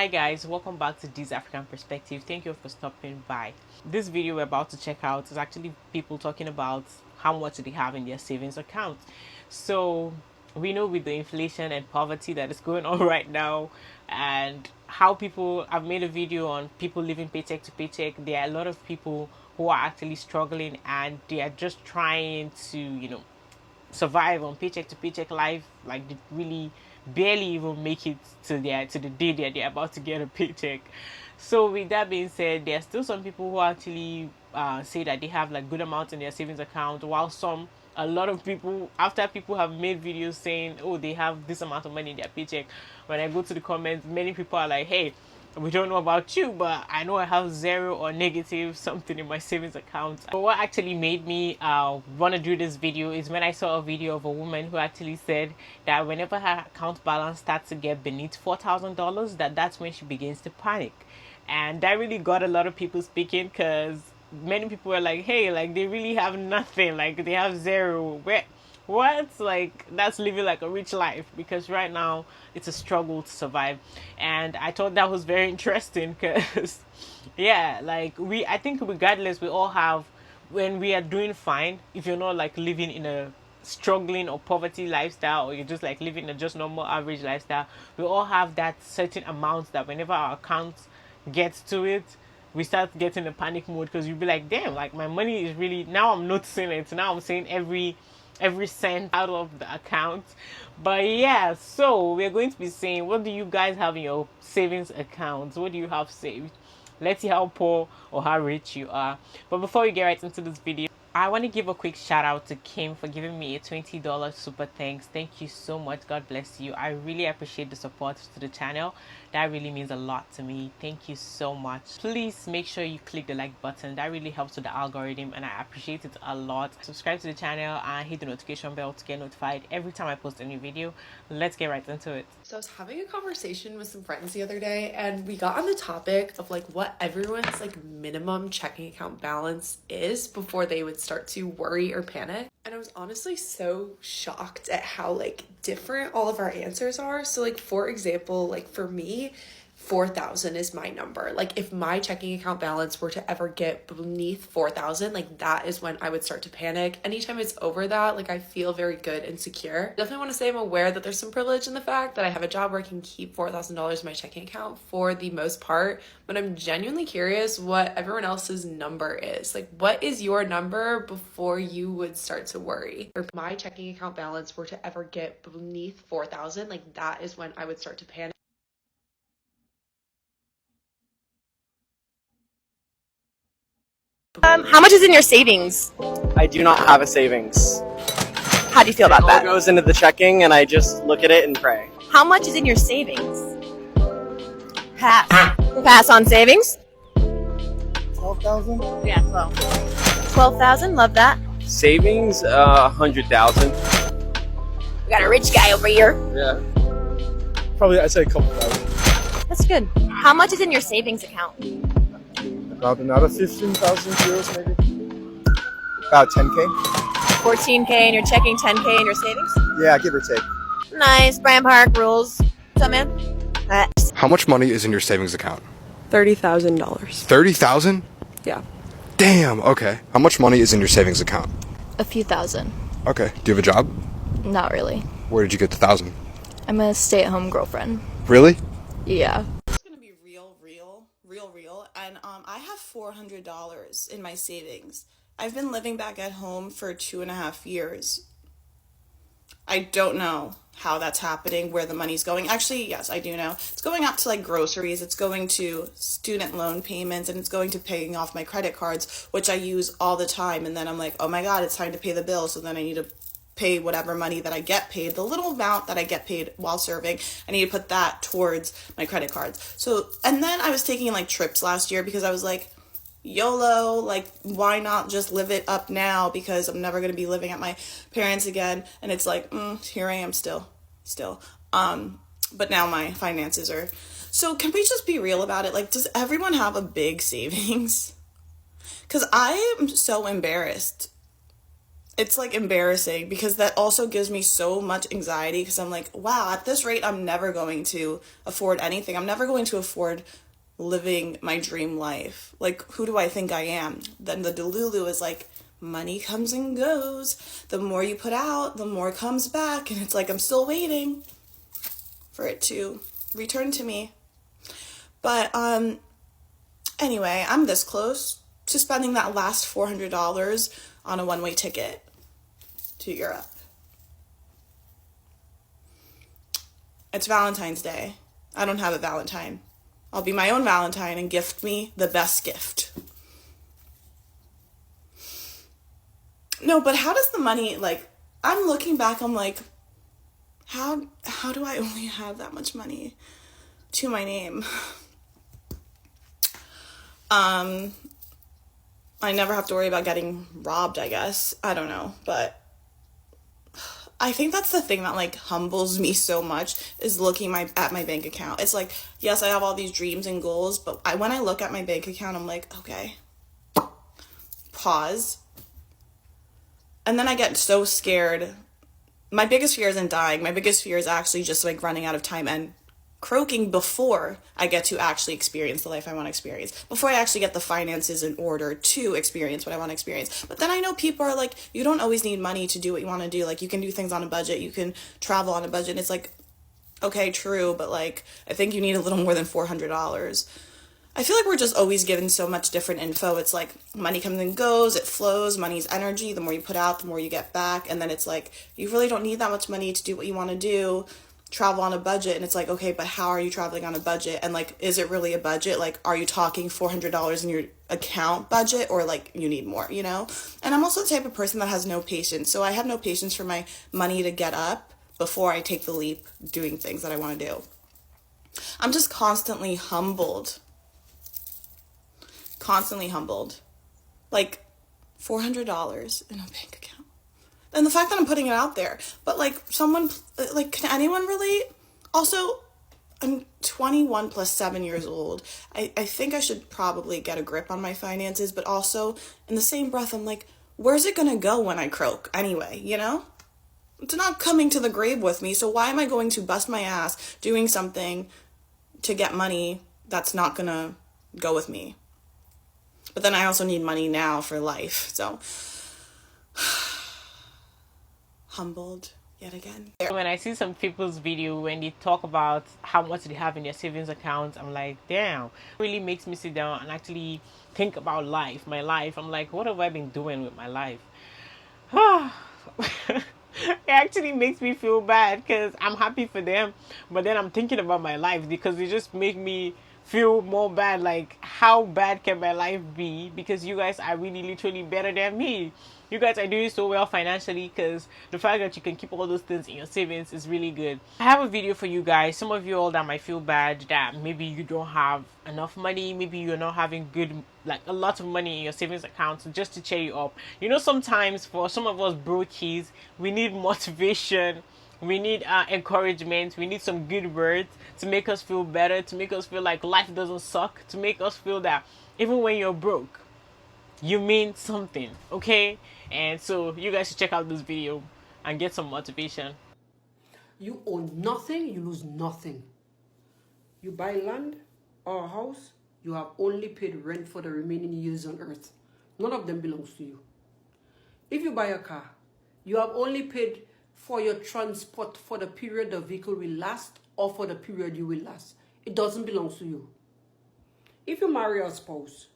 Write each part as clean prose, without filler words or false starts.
Hi guys, welcome back to This African Perspective. Thank you for stopping by. This video we're about to check out is actually people talking about how much they have in their savings account. So we know with the inflation and poverty that is going on right now, and how people, I've made a video on people living paycheck to paycheck. There are a lot of people who are actually struggling and they are just trying to, survive on paycheck to paycheck life, like they really barely even make it to the day that they're about to get a paycheck. So with that being said, there are still some people who actually say that they have like good amounts in their savings account, while a lot of people, after people have made videos saying, oh, they have this amount of money in their paycheck, when I go to the comments, many people are like, hey, we don't know about you, but I know I have zero or negative something in my savings account. But what actually made me want to do this video is when I saw a video of a woman who actually said that whenever her account balance starts to get beneath $4,000, that's when she begins to panic. And that really got a lot of people speaking, because many people were like, hey, like they really have nothing, like they have zero. What? Like that's living like a rich life, because right now it's a struggle to survive. And I thought that was very interesting, because yeah, like I think regardless, we all have, when we are doing fine, if you're not like living in a struggling or poverty lifestyle, or you're just like living a just normal average lifestyle, we all have that certain amount that whenever our account gets to it, we start getting a panic mode, because you'll be like, damn, like my money is really, now I'm noticing it, now I'm saying every cent out of the account. But yeah, so we're going to be saying, what do you guys have in your savings accounts? What do you have saved? Let's see how poor or how rich you are. But before we get right into this video, I want to give a quick shout out to Kim for giving me a $20 super thanks. Thank you so much. God bless you. I really appreciate the support to the channel. That really means a lot to me. Thank you so much. Please make sure you click the like button. That really helps with the algorithm and I appreciate it a lot. Subscribe to the channel and hit the notification bell to get notified every time I post a new video. Let's get right into it. So I was having a conversation with some friends the other day and we got on the topic of like what everyone's like minimum checking account balance is before they would start to worry or panic. And I was honestly so shocked at how like different all of our answers are. So like, for example, like for me, 4,000 is my number. Like if my checking account balance were to ever get beneath 4,000, like that is when I would start to panic. Anytime it's over that, like I feel very good and secure. Definitely want to say I'm aware that there's some privilege in the fact that I have a job where I can keep $4,000 in my checking account for the most part, but I'm genuinely curious what everyone else's number is. Like what is your number before you would start to worry? If my checking account balance were to ever get beneath 4,000, like that is when I would start to panic. How much is in your savings? I do not have a savings. How do you feel about It all that? goes into the checking and I just look at it and pray. How much is in your savings? Pass. Pass on savings? 12,000? Yeah, 12. 12,000, love that. Savings, 100,000. We got a rich guy over here. Yeah. Probably, I'd say a couple thousand. That's good. How much is in your savings account? About another 15,000 euros maybe. About 10K? 14K in your checking, 10K in your savings? Yeah, give or take. Nice. Brian Park rules. What's up, man? How much money is in your savings account? $30,000. 30,000? Yeah. Damn, okay. How much money is in your savings account? A few thousand. Okay. Do you have a job? Not really. Where did you get the 1,000? I'm a stay-at-home girlfriend. Really? Yeah. It's gonna be real, and I have $400 in my savings. I've been living back at home for 2.5 years. I don't know how that's happening, where the money's going. Actually, yes, I do know. It's going out to like groceries, it's going to student loan payments, and it's going to paying off my credit cards, which I use all the time. And then I'm like, oh my God, it's time to pay the bill. So then I need to pay whatever money that I get paid, the little amount that I get paid while serving. I need to put that towards my credit cards. So, and then I was taking like trips last year because I was like, YOLO, like why not just live it up now, because I'm never going to be living at my parents again. And it's like, here I am still. But now my finances are, so can we just be real about it? Like, does everyone have a big savings? Because I am so embarrassed. it's like embarrassing because that also gives me so much anxiety because I'm like, wow, at this rate, I'm never going to afford anything. I'm never going to afford living my dream life. Like, who do I think I am? Then the Delulu is like, money comes and goes. The more you put out, the more comes back. And it's like, I'm still waiting for it to return to me. But anyway, I'm this close to spending that last $400 on a one-way ticket to Europe. It's Valentine's Day. I don't have a Valentine. I'll be my own Valentine and gift me the best gift. No, but how does the money, like, I'm looking back, I'm like, how do I only have that much money to my name? I never have to worry about getting robbed, I guess. I don't know, but I think that's the thing that like humbles me so much is looking at my bank account. It's like, yes, I have all these dreams and goals, but when I look at my bank account, I'm like, okay, pause. And then I get so scared. My biggest fear isn't dying. My biggest fear is actually just like running out of time and croaking before I get to actually experience the life I want to experience, before I actually get the finances in order to experience what I want to experience. But then I know people are like, you don't always need money to do what you want to do. Like, you can do things on a budget, you can travel on a budget. And it's like, okay, true, but like, I think you need a little more than $400. I feel like we're just always given so much different info. It's like money comes and goes, it flows, money's energy. The more you put out, the more you get back. And then it's like, you really don't need that much money to do what you want to do. Travel on a budget. And it's like, okay, but how are you traveling on a budget? And like, is it really a budget? Like, are you talking $400 in your account budget, or like you need more, you know? And I'm also the type of person that has no patience. So I have no patience for my money to get up before I take the leap doing things that I want to do. I'm just constantly humbled. Like $400 in a bank account. And the fact that I'm putting it out there. But like, someone, like, can anyone relate? Also, I'm 21 plus 7 years old. I think I should probably get a grip on my finances, but also in the same breath, I'm like, where's it gonna go when I croak anyway, you know? It's not coming to the grave with me, so why am I going to bust my ass doing something to get money that's not gonna go with me? But then I also need money now for life, so humbled yet again. When I see some people's video when they talk about how much they have in their savings account, I'm like, damn. It really makes me sit down and actually think about my life. I'm like, what have I been doing with my life? It actually makes me feel bad because I'm happy for them, but then I'm thinking about my life because it just make me feel more bad. Like, how bad can my life be? Because you guys are really literally better than me. You guys are doing so well financially, because the fact that you can keep all those things in your savings is really good. I have a video for you guys. Some of you all that might feel bad that maybe you don't have enough money, maybe you're not having a lot of money in your savings account. So just to cheer you up, you know, sometimes for some of us brokies, we need motivation, we need encouragement, we need some good words to make us feel better, to make us feel like life doesn't suck, to make us feel that even when you're broke, you mean something, okay? And so you guys should check out this video and get some motivation. You own nothing, you lose nothing. You buy land or a house, you have only paid rent for the remaining years on earth. None of them belongs to you. If you buy a car, you have only paid for your transport for the period the vehicle will last or for the period you will last. It doesn't belong to you. If you marry a spouse,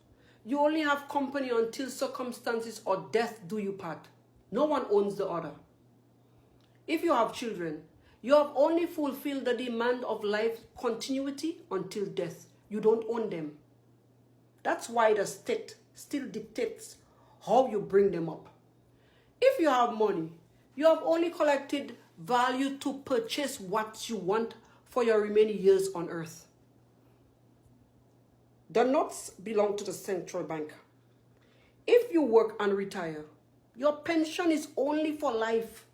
you only have company until circumstances or death do you part. No one owns the other. If you have children, you have only fulfilled the demand of life continuity until death. You don't own them. That's why the state still dictates how you bring them up. If you have money, you have only collected value to purchase what you want for your remaining years on earth. The notes belong to the central bank. If you work and retire, your pension is only for life.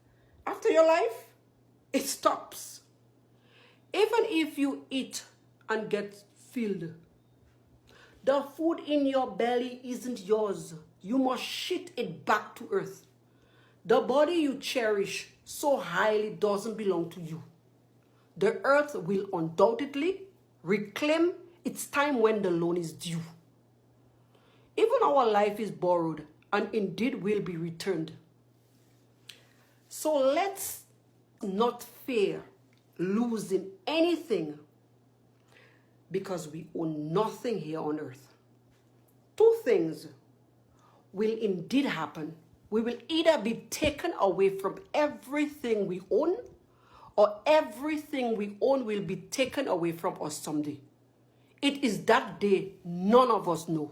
After your life, it stops. Even if you eat and get filled, the food in your belly isn't yours. You must shit it back to earth. The body you cherish so highly doesn't belong to you. The earth will undoubtedly reclaim its time when the loan is due. Even our life is borrowed and indeed will be returned. So let's not fear losing anything, because we own nothing here on earth. Two things will indeed happen. We will either be taken away from everything we own, or everything we own will be taken away from us someday. It is that day none of us know.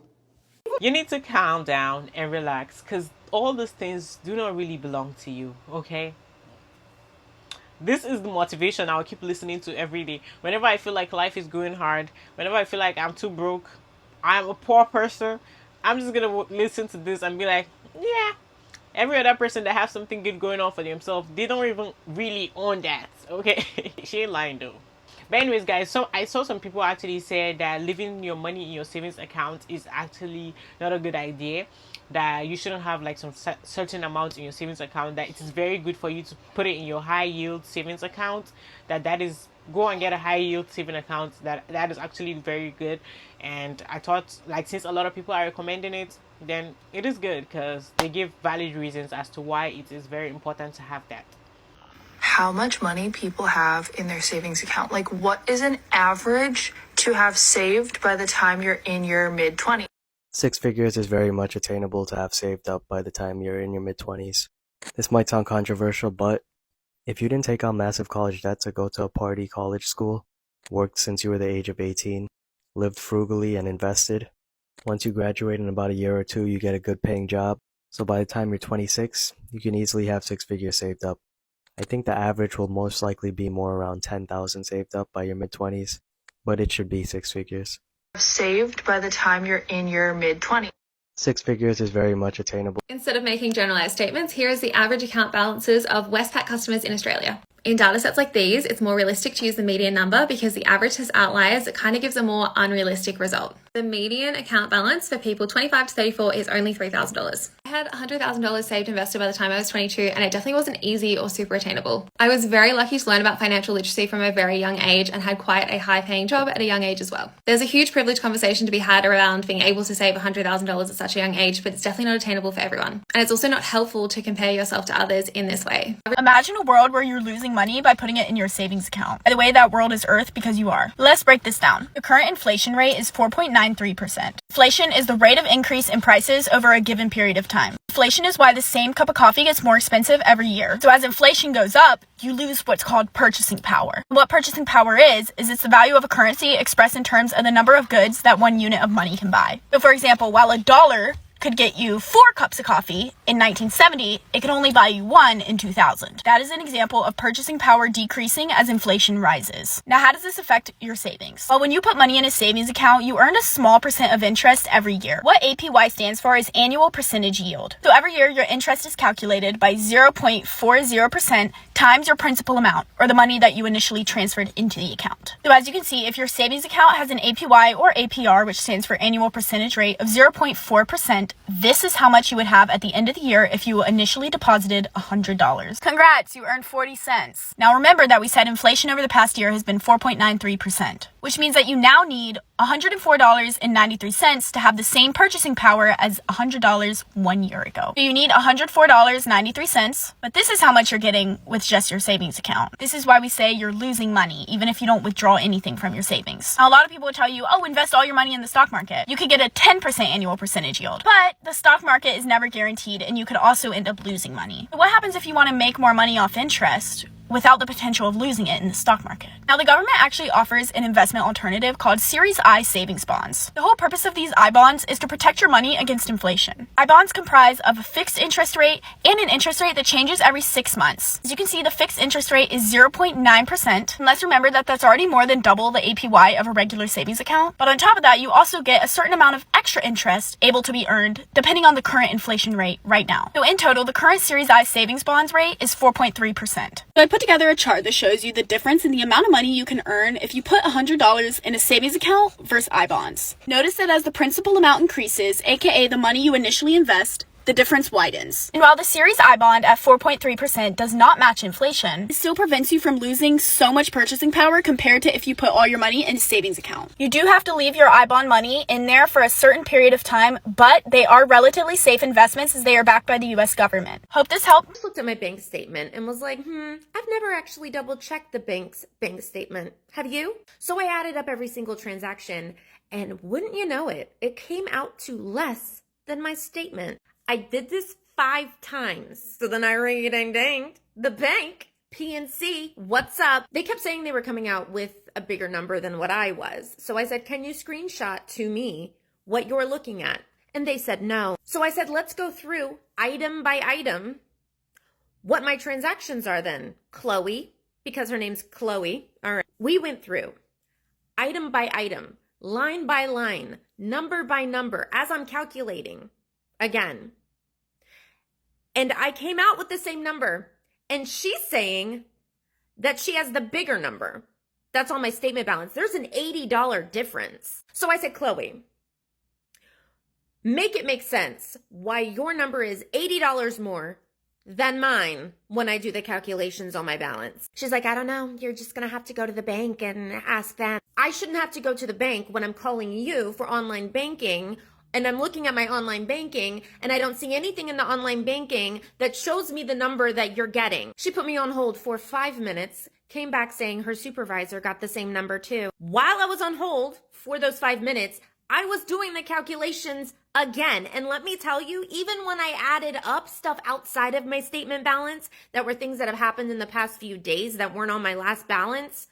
You need to calm down and relax, because all these things do not really belong to you, okay? This is the motivation I'll keep listening to every day. Whenever I feel like life is going hard, whenever I feel like I'm too broke, I'm a poor person, I'm just gonna listen to this and be like, yeah, every other person that has something good going on for themselves, they don't even really own that, okay? She ain't lying though. But anyways, guys, so I saw some people actually say that leaving your money in your savings account is actually not a good idea, that you shouldn't have like some certain amount in your savings account, that it is very good for you to put it in your high yield savings account, that is, go and get a high yield saving account, that is actually very good. And I thought, like, since a lot of people are recommending it, then it is good, because they give valid reasons as to why it is very important to have that. How much money people have in their savings account? Like, what is an average to have saved by the time you're in your mid-20s? 6 figures is very much attainable to have saved up by the time you're in your mid-20s. This might sound controversial, but if you didn't take on massive college debt to go to a party college school, worked since you were the age of 18, lived frugally and invested, once you graduate in about a year or two, you get a good paying job. So by the time you're 26, you can easily have 6 figures saved up. I think the average will most likely be more around 10,000 saved up by your mid-20s, but it should be 6 figures. Saved by the time you're in your mid-20s. 6 figures is very much attainable. Instead of making generalized statements, here is the average account balances of Westpac customers in Australia. In data sets like these, it's more realistic to use the median number because the average has outliers that kind of gives a more unrealistic result. The median account balance for people 25 to 34 is only $3,000. I had $100,000 saved invested by the time I was 22, and it definitely wasn't easy or super attainable. I was very lucky to learn about financial literacy from a very young age and had quite a high paying job at a young age as well. There's a huge privilege conversation to be had around being able to save $100,000 at such a young age, but it's definitely not attainable for everyone. And it's also not helpful to compare yourself to others in this way. Imagine a world where you're losing money by putting it in your savings account. By the way, that world is Earth because you are. Let's break this down. The current inflation rate is 4.93%. Inflation is the rate of increase in prices over a given period of time. Inflation is why the same cup of coffee gets more expensive every year. So as inflation goes up, you lose what's called purchasing power. What purchasing power is it's the value of a currency expressed in terms of the number of goods that one unit of money can buy. So for example, while $1 could get you 4 cups of coffee in 1970, it could only buy you 1 in 2000. That is an example of purchasing power decreasing as inflation rises. Now, how does this affect your savings? Well, when you put money in a savings account, you earn a small percent of interest every year. What APY stands for is annual percentage yield. So every year, your interest is calculated by 0.40% times your principal amount, or the money that you initially transferred into the account. So as you can see, if your savings account has an APY or APR, which stands for annual percentage rate of 0.4%, this is how much you would have at the end of the year if you initially deposited $100. Congrats, you earned 40 cents. Now remember that we said inflation over the past year has been 4.93%, which means that you now need $104.93 to have the same purchasing power as $100 1 year ago. So you need $104.93, but this is how much you're getting with just your savings account. This is why we say you're losing money, even if you don't withdraw anything from your savings. Now, a lot of people will tell you, oh, invest all your money in the stock market. You could get a 10% annual percentage yield, but the stock market is never guaranteed, and you could also end up losing money. But what happens if you want to make more money off interest without the potential of losing it in the stock market? Now, the government actually offers an investment alternative called Series I savings bonds. The whole purpose of these I bonds is to protect your money against inflation. I bonds comprise of a fixed interest rate and an interest rate that changes every 6 months. As you can see, the fixed interest rate is 0.9%, and let's remember that that's already more than double the APY of a regular savings account. But on top of that, you also get a certain amount of extra interest able to be earned depending on the current inflation rate right now. So in total, the current Series I savings bonds rate is 4.3%. So I put together a chart that shows you the difference in the amount of money you can earn if you put $100 in a savings account versus I bonds. Notice that as the principal amount increases, aka the money you initially invest, the difference widens. And while the Series I bond at 4.3% does not match inflation, it still prevents you from losing so much purchasing power compared to if you put all your money in a savings account. You do have to leave your I bond money in there for a certain period of time, but they are relatively safe investments as they are backed by the US government. Hope this helped. I just looked at my bank statement and was like, I've never actually double checked the bank's bank statement. Have you? So I added up every single transaction, and wouldn't you know it, it came out to less than my statement. I did this 5 times. So then I ring-a-ding-dinged the bank, PNC, what's up? They kept saying they were coming out with a bigger number than what I was. So I said, can you screenshot to me what you're looking at? And they said no. So I said, let's go through item by item what my transactions are then. Chloe, because her name's Chloe. All right. We went through item by item, line by line, number by number, as I'm calculating again. And I came out with the same number. And she's saying that she has the bigger number. That's on my statement balance. There's an $80 difference. So I said, Chloe, make it make sense why your number is $80 more than mine when I do the calculations on my balance. She's like, I don't know. You're just going to have to go to the bank and ask them. I shouldn't have to go to the bank when I'm calling you for online banking, and I'm looking at my online banking and I don't see anything in the online banking that shows me the number that you're getting. She put me on hold for 5 minutes, came back saying her supervisor got the same number too. While I was on hold for those 5 minutes, I was doing the calculations again. And let me tell you, even when I added up stuff outside of my statement balance that were things that have happened in the past few days that weren't on my last balance,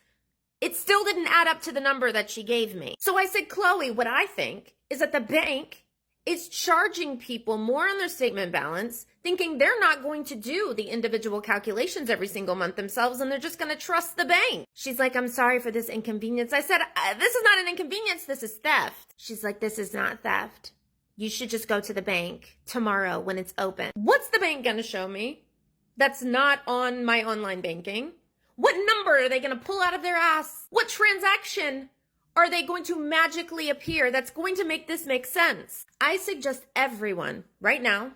it still didn't add up to the number that she gave me. So I said, Chloe, what I think is that the bank is charging people more on their statement balance, thinking they're not going to do the individual calculations every single month themselves, and they're just going to trust the bank. She's like, I'm sorry for this inconvenience. I said, this is not an inconvenience. This is theft. She's like, this is not theft. You should just go to the bank tomorrow when it's open. What's the bank going to show me that's not on my online banking? What number are they going to pull out of their ass? What transaction are they going to magically appear that's going to make this make sense? I suggest everyone right now,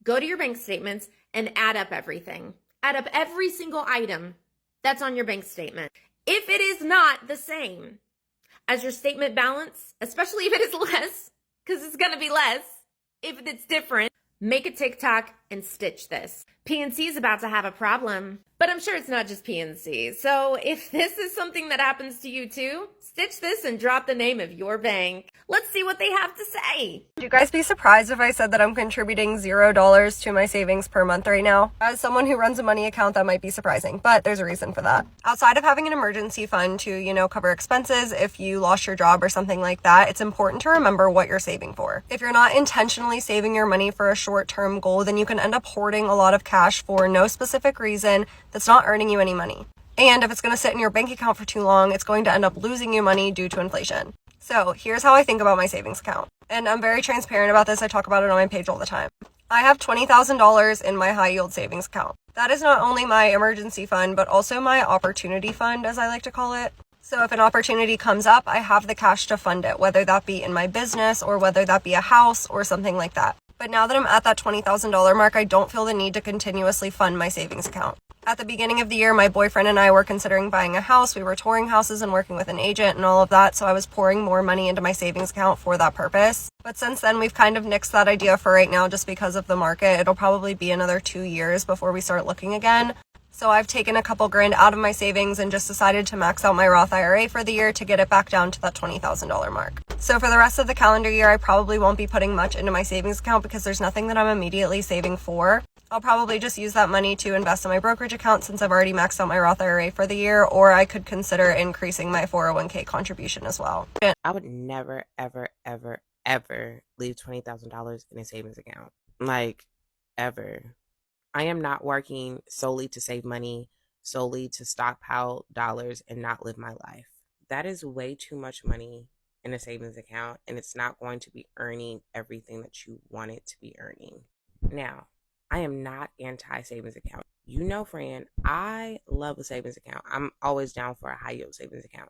go to your bank statements and add up everything. Add up every single item that's on your bank statement. If it is not the same as your statement balance, especially if it is less, because it's going to be less if it's different, make a TikTok and stitch this. PNC is about to have a problem, but I'm sure it's not just PNC. So if this is something that happens to you too, stitch this and drop the name of your bank. Let's see what they have to say. Would you guys be surprised if I said that I'm contributing $0 to my savings per month right now? As someone who runs a money account, that might be surprising, but there's a reason for that. Outside of having an emergency fund to, cover expenses if you lost your job or something like that, it's important to remember what you're saving for. If you're not intentionally saving your money for a short-term goal, then you can end up hoarding a lot of cash for no specific reason that's not earning you any money. And if it's going to sit in your bank account for too long, it's going to end up losing you money due to inflation. So here's how I think about my savings account. And I'm very transparent about this. I talk about it on my page all the time. I have $20,000 in my high yield savings account. That is not only my emergency fund, but also my opportunity fund, as I like to call it. So if an opportunity comes up, I have the cash to fund it, whether that be in my business or whether that be a house or something like that. But now that I'm at that $20,000 mark, I don't feel the need to continuously fund my savings account. At the beginning of the year, my boyfriend and I were considering buying a house. We were touring houses and working with an agent and all of that, so I was pouring more money into my savings account for that purpose. But since then, we've kind of nixed that idea for right now just because of the market. It'll probably be another 2 years before we start looking again. So I've taken a couple grand out of my savings and just decided to max out my Roth IRA for the year to get it back down to that $20,000 mark. So for the rest of the calendar year, I probably won't be putting much into my savings account because there's nothing that I'm immediately saving for. I'll probably just use that money to invest in my brokerage account since I've already maxed out my Roth IRA for the year, or I could consider increasing my 401k contribution as well. I would never, ever, ever, ever leave $20,000 in a savings account. Like, ever. I am not working solely to save money, solely to stockpile dollars and not live my life. That is way too much money in a savings account, and it's not going to be earning everything that you want it to be earning. Now, I am not anti-savings account. Fran, I love a savings account. I'm always down for a high yield savings account.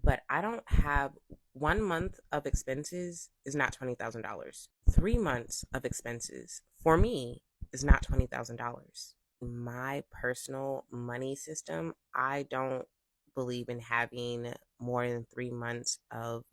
But I don't have 1 month of expenses is not $20,000. 3 months of expenses for me is not $20,000. My personal money system, I don't believe in having more than 3 months of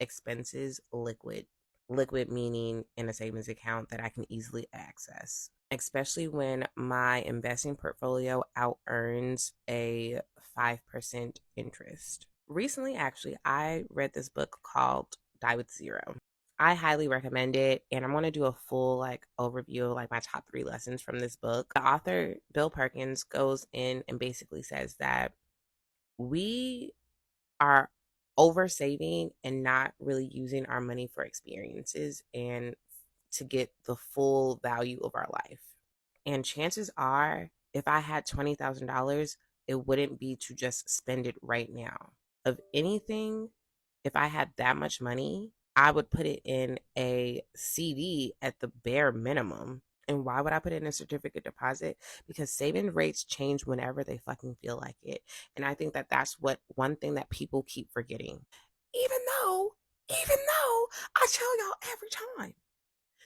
expenses liquid. Liquid meaning in a savings account that I can easily access, especially when my investing portfolio out earns a 5% interest. Recently, actually, I read this book called Die with Zero. I highly recommend it, and I'm going to do a full overview of my top 3 lessons from this book. The author, Bill Perkins, goes in and basically says that we are over saving and not really using our money for experiences and to get the full value of our life. And chances are, if I had $20,000, it wouldn't be to just spend it right now. Of anything, if I had that much money, I would put it in a CD at the bare minimum. And why would I put it in a certificate deposit? Because saving rates change whenever they fucking feel like it. And I think that that's one thing that people keep forgetting. Even though I tell y'all every time,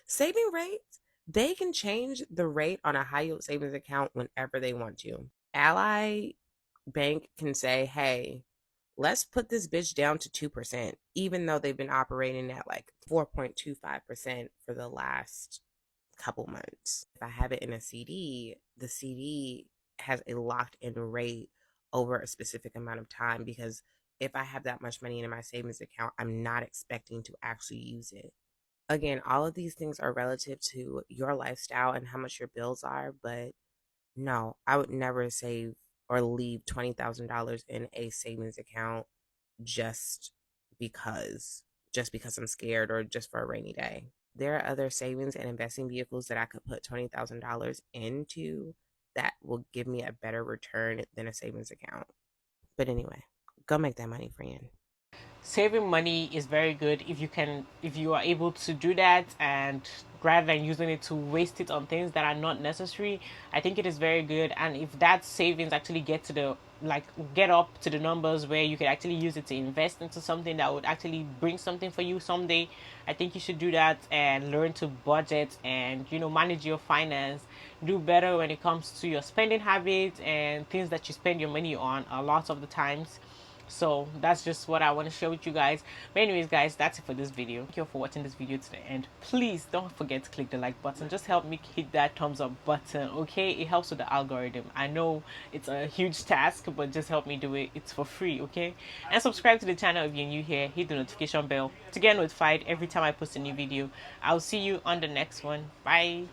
saving rates, they can change the rate on a high yield savings account whenever they want to. Ally Bank can say, hey, let's put this bitch down to 2%, even though they've been operating at 4.25% for the last couple months. If I have it in a CD, the CD has a locked in rate over a specific amount of time, because if I have that much money in my savings account, I'm not expecting to actually use it. Again, all of these things are relative to your lifestyle and how much your bills are, but no, I would never save or leave $20,000 in a savings account just because I'm scared or just for a rainy day. There are other savings and investing vehicles that I could put $20,000 into that will give me a better return than a savings account. But anyway, go make that money, friend. Saving money is very good if you are able to do that, and rather than using it to waste it on things that are not necessary. I think it is very good. And if that savings actually get up to the numbers where you could actually use it to invest into something that would actually bring something for you someday, I think you should do that and learn to budget and manage your finance. Do better when it comes to your spending habits and things that you spend your money on a lot of the times. So that's just what I want to share with you guys. But anyways, guys, that's it for this video. Thank you for watching this video to the end. Please don't forget to click the like button. Just help me hit that thumbs up button, okay? It helps with the algorithm. I know it's a huge task, but just help me do it. It's for free, okay? And subscribe to the channel if you're new here. Hit the notification bell to get notified every time I post a new video. I'll see you on the next one. Bye.